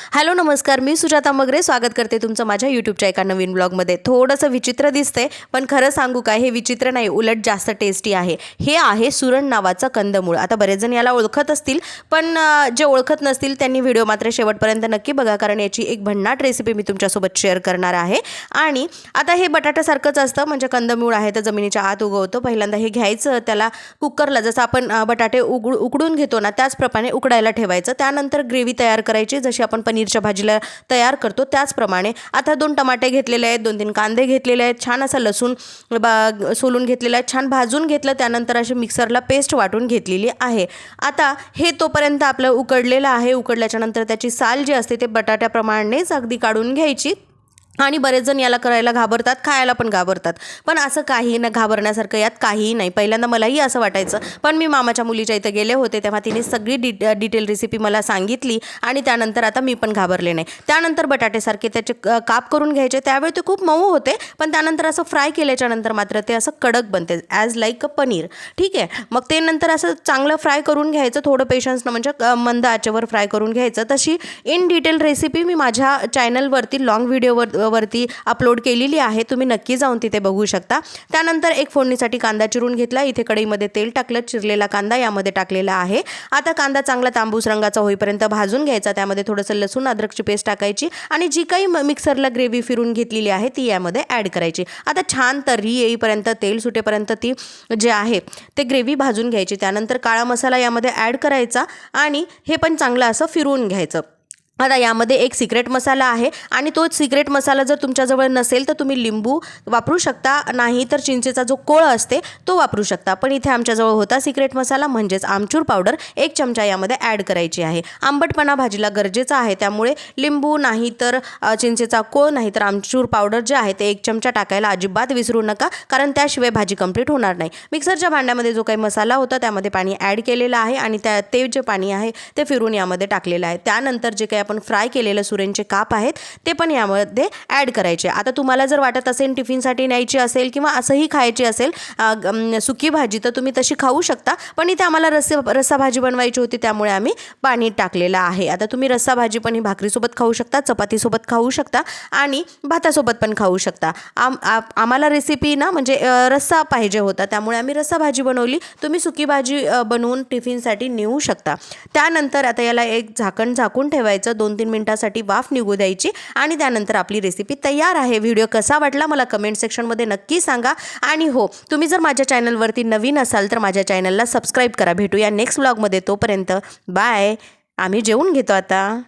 Hello नमस्कार, मी सुजाता मगरे स्वागत करते तुमचं माझ्या यूट्यूबच्या एका नवीन ब्लॉगमध्ये। थोडंसं विचित्र दिसते पण खरं सांगू काय, हे विचित्र नाही, उलट जास्त टेस्टी आहे। हे आहे सुरण नावाचं कंदमूळ। आता बरेच जण याला ओळखत असतील, पण जे ओळखत नसतील त्यांनी व्हिडिओ मात्र शेवटपर्यंत नक्की बघा, कारण याची एक भन्नाट रेसिपी मी तुमच्यासोबत शेअर करणार आहे। आणि आता हे बटाट्यासारखंच असतं, म्हणजे कंदमूळ आहे तर जमिनीच्या आत उगवतो। पहिल्यांदा हे घ्यायचं, त्याला कुकरला जसं आपण बटाटे उकडून घेतो ना त्याचप्रमाणे उकडायला ठेवायचं। त्यानंतर ग्रेव्ही तयार करायची, जशी आपण पनीरच्या भाजीला तयार करतो त्याचप्रमाणे। आता 2 टमाटे घेतलेले आहेत, 2-3 कांदे घेतलेले आहेत, छान असा लसूण सोलून घेतलेला आहे, छान भाजून घेतलं, त्यानंतर अशी मिक्सरला पेस्ट वाटून घेतलेली आहे। आता हे तोपर्यंत आपलं उकडलेलं आहे। उकडल्याच्या नंतर त्याची साल जी असते ते बटाट्याप्रमाणेच अगदी काढून घ्यायची। आणि बरेच जण याला करायला घाबरतात, खायला पण घाबरतात, पण असं काही न घाबरण्यासारखं यात काहीही नाही। पहिल्यांदा मलाही असं वाटायचं, पण मी मामाच्या मुलीच्या इथं गेले होते तेव्हा तिने सगळी डिटेल रेसिपी मला सांगितली आणि त्यानंतर आता मी पण घाबरले नाही। त्यानंतर बटाटेसारखे त्याचे काप करून घ्यायचे। त्यावेळी ते खूप मऊ होते, पण त्यानंतर असं फ्राय केल्याच्या नंतर मात्र ते असं कडक बनते, ॲज लाईक अ पनीर। ठीक आहे, मग ते नंतर असं चांगलं फ्राय करून घ्यायचं, थोडं पेशन्सनं, म्हणजे मंद आचेवर फ्राय करून घ्यायचं। तशी इन डिटेल रेसिपी मी माझ्या चॅनलवरती लॉंग व्हिडिओवरती अपलोड केलेली आहे, तुम्ही नक्की जाऊन तिथे बघू शकता। त्यानंतर एक फोडणीसाठी कांदा चिरून घेतला, इथे कढईमध्ये तेल टाकलं, चिरलेला कांदा यामध्ये टाकलेला आहे। आता कांदा चांगला तांबूस रंगाचा होईपर्यंत भाजून घ्यायचा, त्यामध्ये थोडंसं लसूण अद्रकची पेस्ट टाकायची आणि जी काही मिक्सरला ग्रेव्ही फिरून घेतलेली आहे ती यामध्ये ॲड करायची। आता छान तर्री येईपर्यंत, तेल सुटेपर्यंत ती जे आहे ते ग्रेव्ही भाजून घ्यायची। त्यानंतर काळा मसाला यामध्ये ॲड करायचा आणि हे पण चांगलं असं फिरवून घ्यायचं। आता यामध्ये एक सिक्रेट मसाला आहे आणि तो सिक्रेट मसाला जर तुमच्याजवळ नसेल तर तुम्ही लिंबू वापरू शकता, नाही तर चिंचेचा जो कोळ असते तो वापरू शकता। पण इथे आमच्याजवळ होता सिक्रेट मसाला, म्हणजेच आमचूर पावडर 1 चमचा यामध्ये ॲड करायची आहे। आंबटपणा भाजीला गरजेचा आहे, त्यामुळे लिंबू नाही तर चिंचेचा कोळ नाही तर आमचूर पावडर जे आहे ते 1 चमचा टाकायला अजिबात विसरू नका, कारण त्याशिवाय भाजी कंप्लीट होणार नाही। मिक्सरच्या भांड्यामध्ये जो काही मसाला होता त्यामध्ये पाणी ॲड केलेलं आहे आणि ते जे पाणी आहे ते फिरून यामध्ये टाकलेलं आहे। त्यानंतर जे काही आपण फ्राय केलेले सुरणचे काप आहेत ते पण यामध्ये ॲड करायचे। आता तुम्हाला जर वाटत असेल टिफिनसाठी न्यायची असेल किंवा असंही खायची असेल सुकी भाजी, तर तुम्ही तशी खाऊ शकता, पण इथे आम्हाला रस्सा भाजी बनवायची होती त्यामुळे आम्ही पाणी टाकलेलं आहे। आता तुम्ही रस्सा भाजी पण ही भाकरीसोबत खाऊ शकता, चपातीसोबत खाऊ शकता आणि भातासोबत पण खाऊ शकता। आम्हाला रेसिपी ना म्हणजे रस्सा पाहिजे होता त्यामुळे आम्ही रस्सा भाजी बनवली। तुम्ही सुकी भाजी बनवून टिफिनसाठी नेऊ शकता। त्यानंतर आता याला एक झाकण झाकून ठेवायचं, 2-3 मिनिटांसाठी वाफ निघू द्यायची आणि त्यानंतर आपली रेसिपी तयार आहे। व्हिडिओ कसा वाटला मला कमेंट सेक्शनमध्ये नक्की सांगा। आणि हो, तुम्ही जर माझ्या चॅनलवरती नवीन असाल तर माझ्या चॅनलला सबस्क्राईब करा। भेटूया नेक्स्ट व्लॉगमध्ये, तोपर्यंत बाय। आम्ही जेवून घेतो आता।